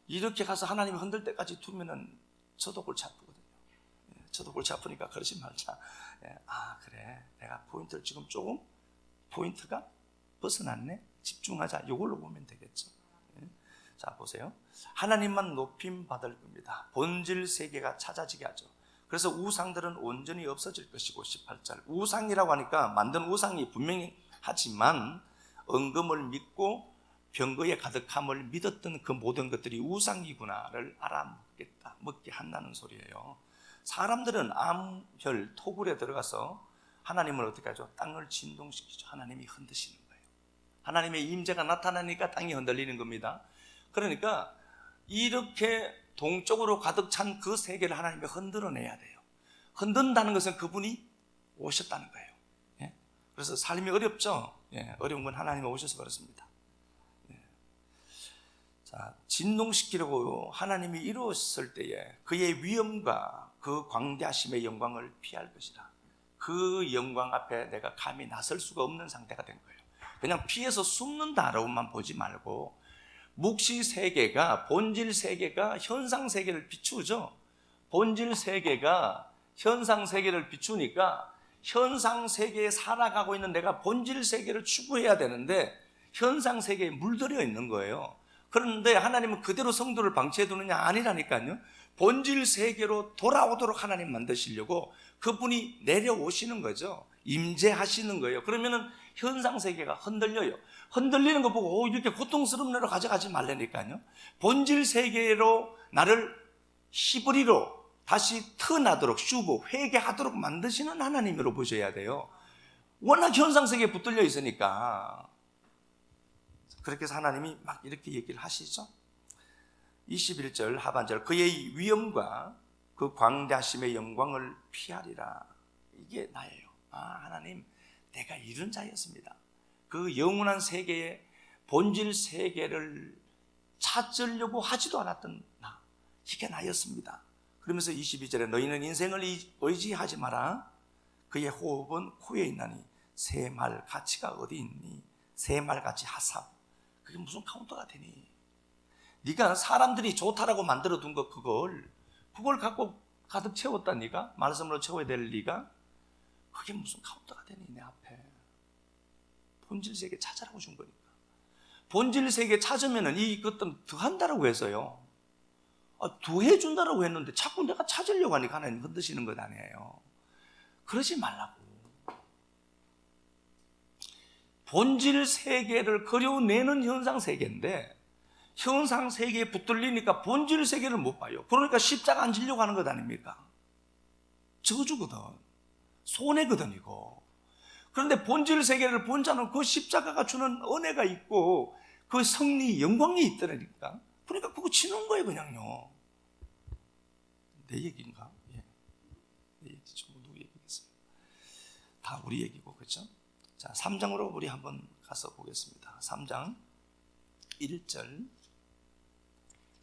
이렇게 가서 하나님이 흔들 때까지 두면은 저도 골치 아프거든요. 저도 골치 아프니까 그러지 말자. 그래, 내가 포인트를 지금 조금 포인트가 벗어났네. 집중하자. 이걸로 보면 되겠죠. 자, 보세요. 하나님만 높임 받을 겁니다. 본질 세계가 찾아지게 하죠. 그래서 우상들은 온전히 없어질 것이고 18절. 우상이라고 하니까 만든 우상이 분명히 하지만 은금을 믿고 병거에 가득함을 믿었던 그 모든 것들이 우상이구나를 알아먹겠다. 먹게 한다는 소리예요. 사람들은 암혈, 토굴에 들어가서 하나님을 어떻게 하죠? 땅을 진동시키죠. 하나님이 흔드시는 거예요. 하나님의 임재가 나타나니까 땅이 흔들리는 겁니다. 그러니까 이렇게 동쪽으로 가득 찬 그 세계를 하나님이 흔들어내야 돼요. 흔든다는 것은 그분이 오셨다는 거예요. 예? 그래서 삶이 어렵죠. 예, 어려운 건 하나님이 오셔서 그렇습니다. 예. 자, 진동시키려고 하나님이 이루었을 때에 그의 위엄과 그 광대하심의 영광을 피할 것이라. 그 영광 앞에 내가 감히 나설 수가 없는 상태가 된 거예요. 그냥 피해서 숨는다라고만 보지 말고 묵시 세계가, 본질 세계가 현상 세계를 비추죠. 본질 세계가 현상 세계를 비추니까 현상 세계에 살아가고 있는 내가 본질 세계를 추구해야 되는데 현상 세계에 물들여 있는 거예요. 그런데 하나님은 그대로 성도를 방치해 두느냐? 아니라니까요. 본질 세계로 돌아오도록 하나님 만드시려고 그분이 내려오시는 거죠. 임재하시는 거예요. 그러면은 현상 세계가 흔들려요. 흔들리는 거 보고 이렇게 고통스러운 데로 가져가지 말라니까요. 본질 세계로 나를 히브리로 다시 터나도록 슈브 회개하도록 만드시는 하나님으로 보셔야 돼요. 워낙 현상 세계에 붙들려 있으니까. 그렇게 해서 하나님이 막 이렇게 얘기를 하시죠. 21절 하반절 그의 위엄과 그 광대하심의 영광을 피하리라. 이게 나예요. 하나님 내가 이런 자였습니다. 그 영원한 세계의 본질 세계를 찾으려고 하지도 않았던 나, 이게 나였습니다. 그러면서 22절에 너희는 인생을 의지하지 마라. 그의 호흡은 코에 있나니 새말 가치가 어디 있니? 새말같이 하삽. 그게 무슨 카운터가 되니? 네가 사람들이 좋다라고 만들어둔 거 그걸 갖고 가득 채웠다. 네가 말씀으로 채워야 될 네가 그게 무슨 카운터가 되니 내 앞에? 본질 세계 찾으라고 준 거니까. 본질 세계 찾으면은 이것들은 더한다라고 해서요. 더해준다라고 했는데 자꾸 내가 찾으려고 하니까 하나님 흔드시는 것 아니에요. 그러지 말라고. 본질 세계를 그려내는 현상 세계인데 현상 세계에 붙들리니까 본질 세계를 못 봐요. 그러니까 십자가 안 지려고 하는 것 아닙니까? 저주거든. 손해거든 이거. 그런데 본질 세계를 본 자는 그 십자가가 주는 은혜가 있고 그 승리 영광이 있더라니까. 그러니까 그거 치는 거예요 그냥요. 내 얘기인가? 예. 내 얘기죠. 누구 얘기겠어요? 다 우리 얘기고 그렇죠? 자, 3장으로 우리 한번 가서 보겠습니다. 3장 1절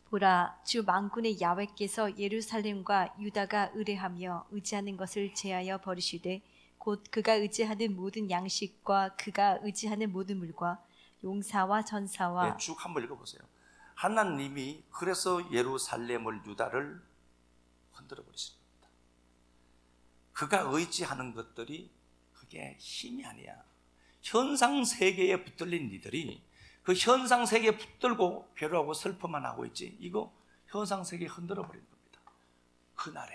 보라, 주 만군의 야훼께서 예루살렘과 유다가 의뢰하며 의지하는 것을 제하여 버리시되 곧 그가 의지하는 모든 양식과 그가 의지하는 모든 물과 용사와 전사와 네, 쭉 한번 읽어보세요. 하나님이 그래서 예루살렘을 유다를 흔들어 버리시는 겁니다. 그가 의지하는 것들이 그게 힘이 아니야. 현상 세계에 붙들린 니들이 그 현상 세계에 붙들고 괴로워하고 슬퍼만 하고 있지. 이거 현상 세계에 흔들어 버리는 겁니다. 그날에.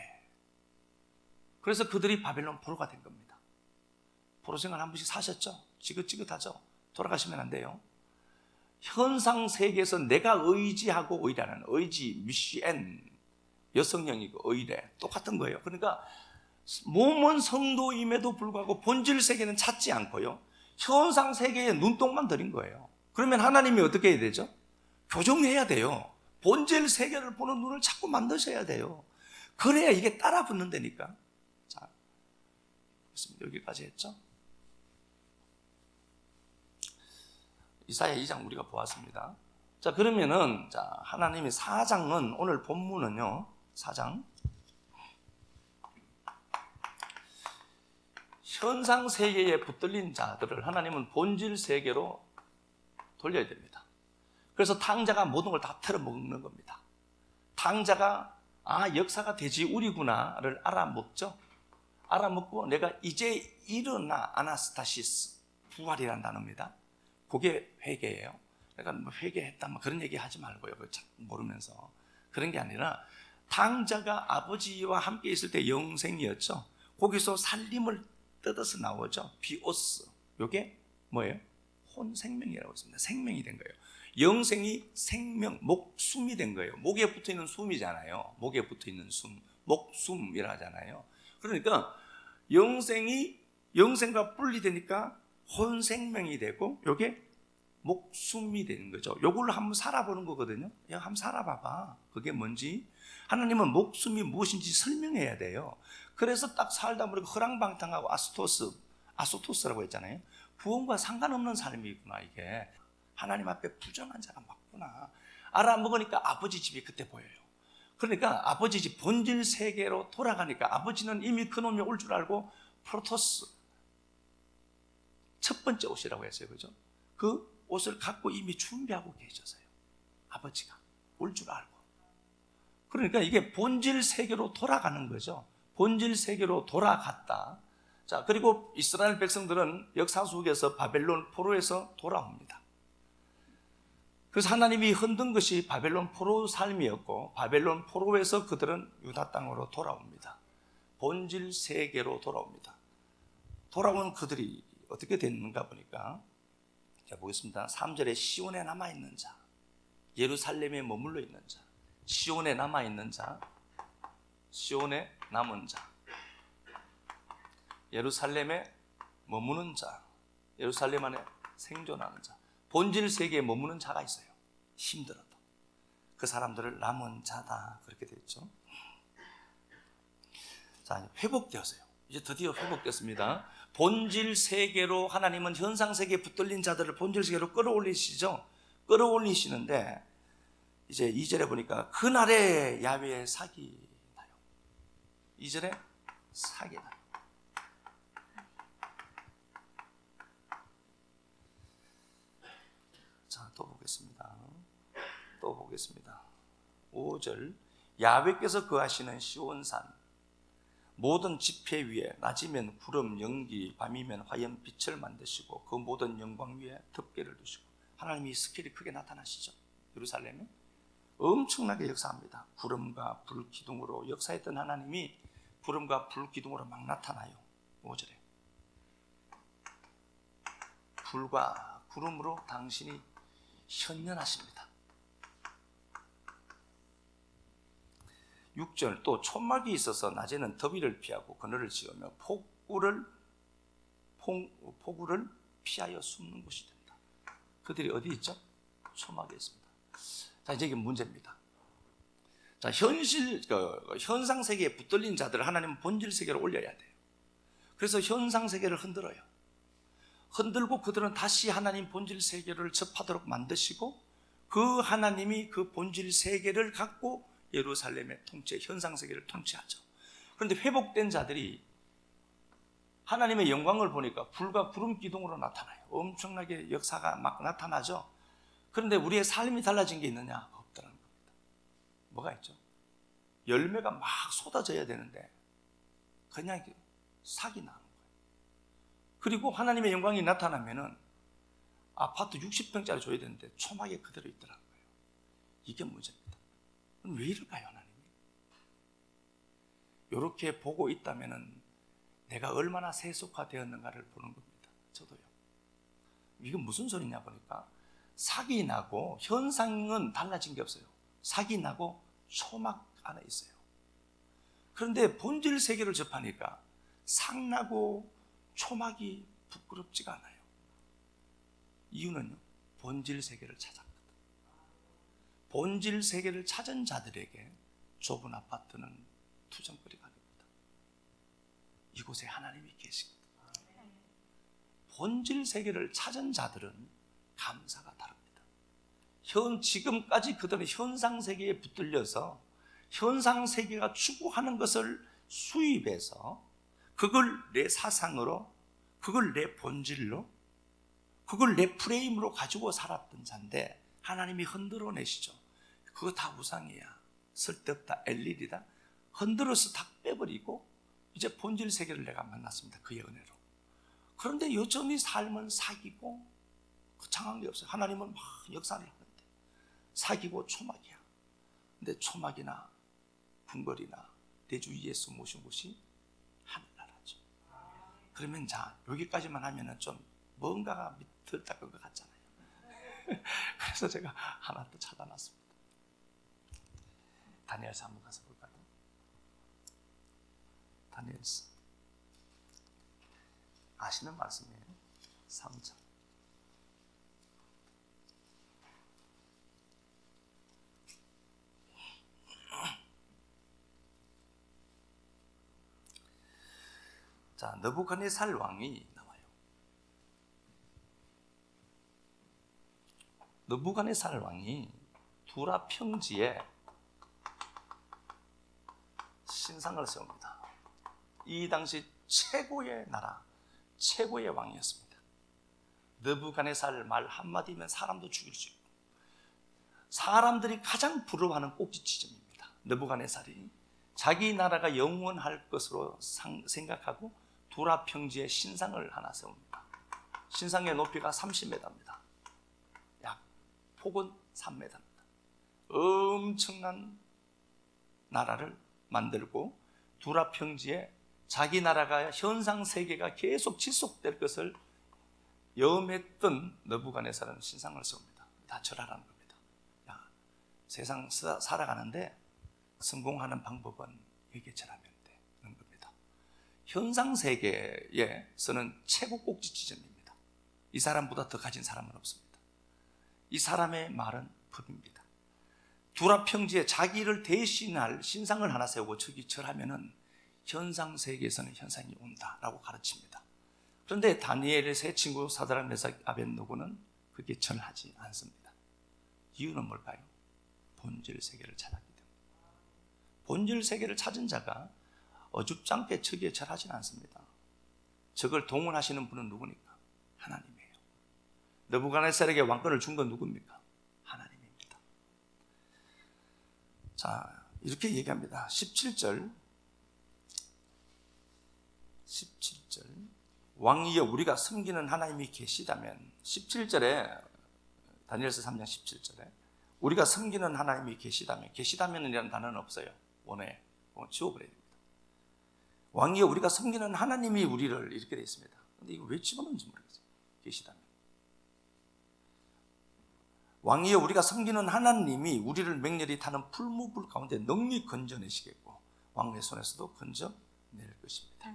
그래서 그들이 바벨론 포로가 된 겁니다. 포로 생활 한 번씩 사셨죠? 지긋지긋하죠? 돌아가시면 안 돼요. 현상 세계에서 내가 의지하고 의라는 의지, 미시엔 여성형이고 의래 똑같은 거예요. 그러니까 몸은 성도임에도 불구하고 본질 세계는 찾지 않고요. 현상 세계에 눈독만 들인 거예요. 그러면 하나님이 어떻게 해야 되죠? 교정해야 돼요. 본질 세계를 보는 눈을 자꾸 만드셔야 돼요. 그래야 이게 따라 붙는다니까. 자, 여기까지 했죠? 이사야 2장 우리가 보았습니다. 자, 그러면은 하나님이 4장은 오늘 본문은요. 4장 현상 세계에 붙들린 자들을 하나님은 본질 세계로 돌려야 됩니다. 그래서 탕자가 모든 걸 다 털어먹는 겁니다. 탕자가 역사가 돼지우리구나를 알아먹죠. 알아먹고 내가 이제 일어나 아나스타시스 부활이라는 단어입니다. 그게 회개예요. 그러니까 뭐 회개했다 뭐 그런 얘기 하지 말고요. 모르면서 그런 게 아니라 탕자가 아버지와 함께 있을 때 영생이었죠. 거기서 살림을 뜯어서 나오죠. 비오스. 이게 뭐예요? 혼생명이라고 했습니다. 생명이 된 거예요. 영생이 생명, 목숨이 된 거예요. 목에 붙어있는 숨이잖아요. 목에 붙어있는 숨, 목숨이라 하잖아요. 그러니까 영생이 영생과 분리되니까 혼생명이 되고 이게 목숨이 되는 거죠. 요걸로 한번 살아보는 거거든요. 야, 한번 살아봐봐. 그게 뭔지. 하나님은 목숨이 무엇인지 설명해야 돼요. 그래서 딱 살다 보니까 허랑방탕하고 아소토스라고 했잖아요. 구원과 상관없는 삶이구나, 이게. 하나님 앞에 부정한 자가 맞구나. 알아먹으니까 아버지 집이 그때 보여요. 그러니까 아버지 집 본질 세계로 돌아가니까 아버지는 이미 그놈이 올 줄 알고 프로토스, 첫 번째 옷이라고 했어요. 그죠? 그 옷을 갖고 이미 준비하고 계셨어요. 아버지가 올 줄 알고. 그러니까 이게 본질 세계로 돌아가는 거죠. 본질 세계로 돌아갔다. 자, 그리고 이스라엘 백성들은 역사 속에서 바벨론 포로에서 돌아옵니다. 그래서 하나님이 흔든 것이 바벨론 포로 삶이었고, 바벨론 포로에서 그들은 유다 땅으로 돌아옵니다. 본질 세계로 돌아옵니다. 돌아온 그들이 어떻게 됐는가 보니까, 자, 보겠습니다. 3절에 시온에 남아있는 자, 예루살렘에 머물러 있는 자, 시온에 남아있는 자, 시온에 남은 자, 예루살렘에 머무는 자, 예루살렘 안에 생존하는 자, 본질 세계에 머무는 자가 있어요. 힘들어도 그 사람들을 남은 자다, 그렇게 되어 있죠. 자, 회복되었어요. 이제 드디어 회복됐습니다. 본질 세계로 하나님은 현상 세계에 붙들린 자들을 본질 세계로 끌어올리시죠. 끌어올리시는데 이제 2절에 보니까 그날에 야훼의 사기 나요. 2절에 사기 나요. 자, 또 보겠습니다. 5절, 야훼께서 거하시는 시온산, 모든 지폐 위에 낮이면 구름, 연기, 밤이면 화염, 빛을 만드시고 그 모든 영광 위에 덮개를 두시고. 하나님이 스케일이 크게 나타나시죠. 예루살렘에 엄청나게 역사합니다. 구름과 불 기둥으로 역사했던 하나님이 구름과 불 기둥으로 막 나타나요. 5절에 불과 구름으로 당신이 현현하십니다. 6절, 또 초막이 있어서 낮에는 더위를 피하고 그늘을 지으며 폭우를 피하여 숨는 곳이 된다. 그들이 어디 있죠? 초막에 있습니다. 자, 이제 이게 문제입니다. 자, 현상 세계에 붙들린 자들을 하나님은 본질 세계로 올려야 돼요. 그래서 현상 세계를 흔들어요. 흔들고 그들은 다시 하나님 본질 세계를 접하도록 만드시고, 그 하나님이 그 본질 세계를 갖고 예루살렘의 통치, 현상 세계를 통치하죠. 그런데 회복된 자들이 하나님의 영광을 보니까 불과 구름 기둥으로 나타나요. 엄청나게 역사가 막 나타나죠. 그런데 우리의 삶이 달라진 게 있느냐? 없다는 겁니다. 뭐가 있죠? 열매가 막 쏟아져야 되는데 그냥 사기 나는 거예요. 그리고 하나님의 영광이 나타나면은 아파트 60평짜리 줘야 되는데 초막에 그대로 있더라는 거예요. 이게 문제입니다. 왜 이럴까요, 하나님이? 이렇게 보고 있다면은 내가 얼마나 세속화되었는가를 보는 겁니다. 저도요. 이게 무슨 소리냐 보니까 사기 나고 현상은 달라진 게 없어요. 사기 나고 초막 안에 있어요. 그런데 본질 세계를 접하니까 상 나고 초막이 부끄럽지가 않아요. 이유는요, 본질 세계를 찾았거든. 본질 세계를 찾은 자들에게 좁은 아파트는 투정거리가 아닙니다. 이곳에 하나님이 계십니다. 본질 세계를 찾은 자들은 감사가 다릅니다. 지금까지 그들은 현상 세계에 붙들려서 현상 세계가 추구하는 것을 수입해서 그걸 내 사상으로, 그걸 내 본질로, 그걸 내 프레임으로 가지고 살았던 자인데 하나님이 흔들어 내시죠. 그거 다 우상이야, 쓸데없다, 엘릴이다, 흔들어서 다 빼버리고 이제 본질 세계를 내가 만났습니다. 그의 은혜로. 그런데 여전히 삶은 사기고 장한 게 없어요. 하나님은 막 역사를 하는데 사기고 초막이야. 근데 초막이나 궁궐이나 내 주 예수 모신 곳이 하늘나라죠. 그러면 자, 여기까지만 하면은 좀 뭔가가 덜 닦은 것 같잖아요. 그래서 제가 하나 또 찾아놨습니다. 다니엘서 한번 가서 볼까요? 다니엘서 아시는 말씀이에요. 3장 자, 느부갓네살 왕이 나와요. 느부갓네살 왕이 두라 평지에 신상을 세웁니다. 이 당시 최고의 나라, 최고의 왕이었습니다. 느부갓네살 말 한마디면 사람도 죽일 수 있고 사람들이 가장 부러워하는 꼭지 지점입니다. 느부갓네살이 자기 나라가 영원할 것으로 생각하고 두라 평지에 신상을 하나 세웁니다. 신상의 높이가 30m입니다. 약 폭은 3m입니다. 엄청난 나라를 만들고 두라 평지에 자기 나라가 현상 세계가 계속 지속될 것을 염했던 느부갓네살은 신상을 세웁니다. 다 절하라는 겁니다. 야, 세상 살아가는데 성공하는 방법은 여기에 절하면 되는 겁니다. 현상 세계에서는 최고 꼭지 지점입니다. 이 사람보다 더 가진 사람은 없습니다. 이 사람의 말은 법입니다. 두라 평지에 자기를 대신할 신상을 하나 세우고 저기 절하면은 현상 세계에서는 현상이 온다라고 가르칩니다. 그런데 다니엘의 세 친구 사드락 메삭 아벳느고는 그렇게 절하지 않습니다. 이유는 뭘까요? 본질 세계를 찾았기 때문에. 본질 세계를 찾은 자가 어줍잖게 저기에 절하지 않습니다. 저걸 동원하시는 분은 누구니까? 하나님이에요. 느부갓네살에게 왕권을 준 건 누굽니까? 하나님입니다. 자, 이렇게 얘기합니다. 17절 왕이여 우리가 섬기는 하나님이 계시다면 17절에 다니엘서 3장 17절에 우리가 섬기는 하나님이 계시다면이라는 단어는 없어요. 원어에 지워버려야 됩니다. 왕이여 우리가 섬기는 하나님이 우리를 이렇게 되어 있습니다. 근데 이거 왜 집어넣는지 모르겠어요. 계시다면 왕이여 우리가 섬기는 하나님이 우리를 맹렬히 타는 풀무불 가운데 능히 건져내시겠고 왕의 손에서도 건져낼 것입니다.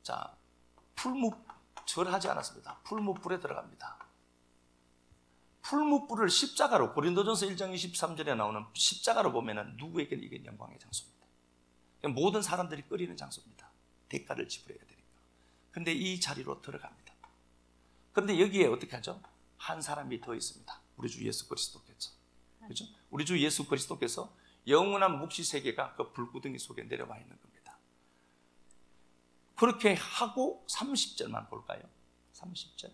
자, 절하지 않았습니다. 풀무불에 들어갑니다. 풀무불을 십자가로 고린도전서 1장 23절에 나오는 십자가로 보면은 누구에게는 이게 영광의 장소입니다. 모든 사람들이 끓이는 장소입니다. 대가를 지불해야 되니까. 그런데 이 자리로 들어갑니다. 그런데 여기에 어떻게 하죠? 한 사람이 더 있습니다. 우리 주 예수 그리스도께서. 그렇죠? 우리 주 예수 그리스도께서 영원한 묵시 세계가 그 불구덩이 속에 내려와 있는 겁니다. 그렇게 하고 30절만 볼까요? 30절.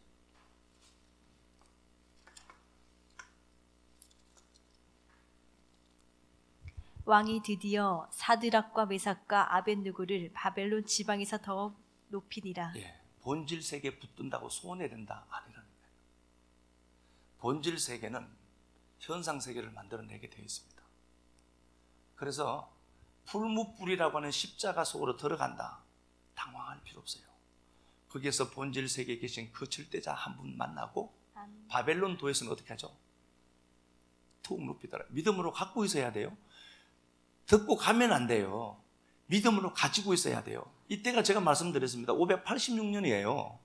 왕이 드디어 사드락과 메삭과 아벳느고를 바벨론 지방에서 더욱 높이니라. 예, 본질 세계에 붙든다고 손해된다 아니라는 거예요. 본질 세계는 현상 세계를 만들어내게 되어 있습니다. 그래서 풀무불이라고 하는 십자가 속으로 들어간다. 당황할 필요 없어요. 거기에서 본질 세계에 계신 그 절대자 한 분 만나고 바벨론 도에서는 어떻게 하죠? 더욱 높이더라. 믿음으로 갖고 있어야 돼요. 듣고 가면 안 돼요. 믿음으로 가지고 있어야 돼요. 이때가 제가 말씀드렸습니다. 586년이에요.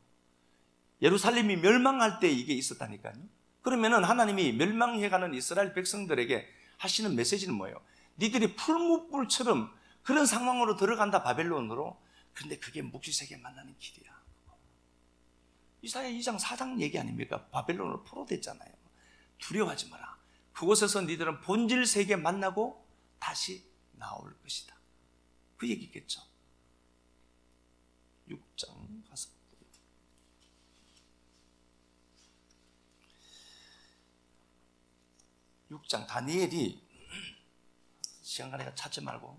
예루살렘이 멸망할 때 이게 있었다니까요. 그러면은 하나님이 멸망해가는 이스라엘 백성들에게 하시는 메시지는 뭐예요? 니들이 풀무불처럼 그런 상황으로 들어간다, 바벨론으로. 그런데 그게 묵시세계 만나는 길이야. 이사야 2장 4장 얘기 아닙니까? 바벨론으로 포로됐잖아요. 두려워하지 마라. 그곳에서 니들은 본질 세계 만나고 다시 나올 것이다. 그 얘기겠죠. 6장 가서 6장 다니엘이 시간 가니까 찾지 말고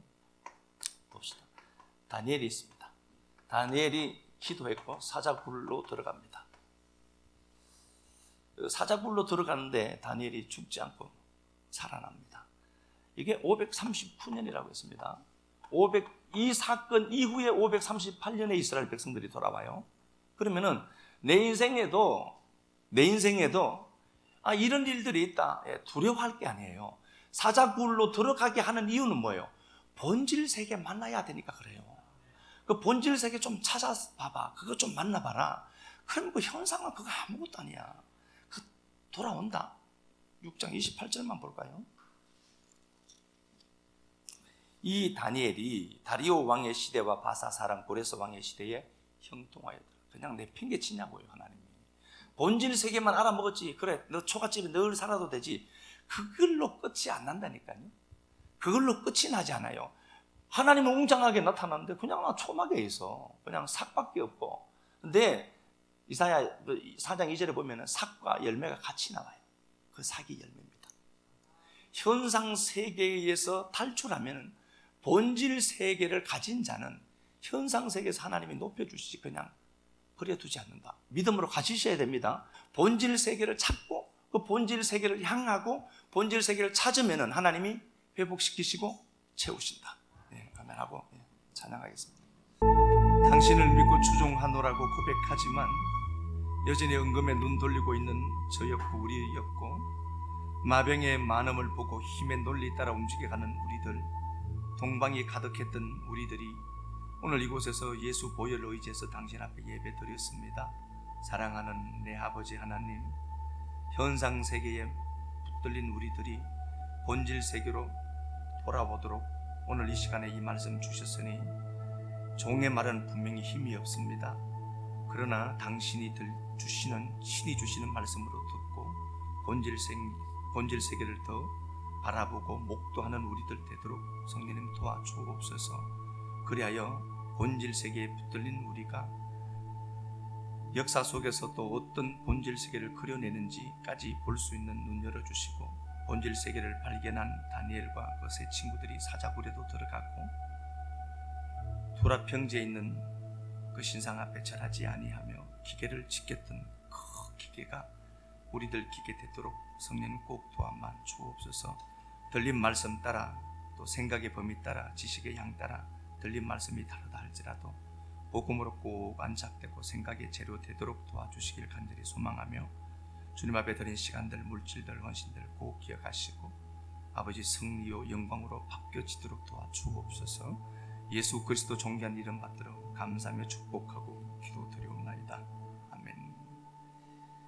봅시다. 다니엘이 있습니다. 다니엘이 기도했고 사자굴로 들어갑니다. 사자굴로 들어가는데 다니엘이 죽지 않고 살아납니다. 이게 539년이라고 했습니다. 이 사건 이후에 538년에 이스라엘 백성들이 돌아와요. 그러면은 내 인생에도 이런 일들이 있다. 두려워할 게 아니에요. 사자굴로 들어가게 하는 이유는 뭐예요? 본질 세계 만나야 되니까 그래요. 그 본질 세계 좀 찾아봐봐. 그거 좀 만나봐라. 그럼 그 현상은 그거 아무것도 아니야. 그 돌아온다. 6장 28절만 볼까요? 이 다니엘이 다리오 왕의 시대와 바사사랑 고레스 왕의 시대에 형통하였더라. 그냥 내 핑계 치냐고요. 하나님이 본질 세계만 알아먹었지, 그래 너 초가집에 늘 살아도 되지, 그걸로 끝이 안 난다니까요. 그걸로 끝이 나지 않아요. 하나님은 웅장하게 나타나는데 그냥 초막에 있어. 그냥 삭밖에 없고. 근데 이사야 4장 2절에 보면 삭과 열매가 같이 나와요. 그 삭이 열매입니다. 현상 세계에서 탈출하면 본질 세계를 가진 자는 현상 세계에서 하나님이 높여주시지 그냥 버려두지 않는다. 믿음으로 가지셔야 됩니다. 본질 세계를 찾고 그 본질 세계를 향하고 본질 세계를 찾으면 하나님이 회복시키시고 채우신다. 네, 아멘하고 찬양하겠습니다. 당신을 믿고 추종하노라고 고백하지만 여전히 은금에 눈 돌리고 있는 저였고 우리였고, 마병의 많음을 보고 힘의 논리 따라 움직여가는 우리들, 동방이 가득했던 우리들이 오늘 이곳에서 예수 보혈을 의지해서 당신 앞에 예배 드렸습니다. 사랑하는 내 아버지 하나님, 현상 세계에 붙들린 우리들이 본질 세계로 돌아보도록 오늘 이 시간에 이 말씀 주셨으니, 종의 말은 분명히 힘이 없습니다. 그러나 당신이 주시는, 신이 주시는 말씀으로 듣고 본질 세계를 더 바라보고 목도하는 우리들 되도록 성령님 도와주옵소서. 그리하여 본질 세계에 붙들린 우리가 역사 속에서 또 어떤 본질 세계를 그려내는지까지 볼 수 있는 눈 열어주시고, 본질 세계를 발견한 다니엘과 그 세 친구들이 사자굴에도 들어가고 두라평지에 있는 그 신상 앞에 절하지 아니하며 기계를 지켰던 그 기계가 우리들 기계 되도록 성령님 꼭 도와만 주옵소서. 들린 말씀 따라 또 생각의 범위 따라 지식의 양 따라 들린 말씀이 다르다 할지라도 복음으로 꼭 안착되고 생각의 재료 되도록 도와주시길 간절히 소망하며, 주님 앞에 드린 시간들, 물질들, 헌신들 꼭 기억하시고 아버지 승리요 영광으로 바뀌어지도록 도와주옵소서. 예수 그리스도 존귀한 이름 받들어 감사하며 축복하고 기도드리옵나이다.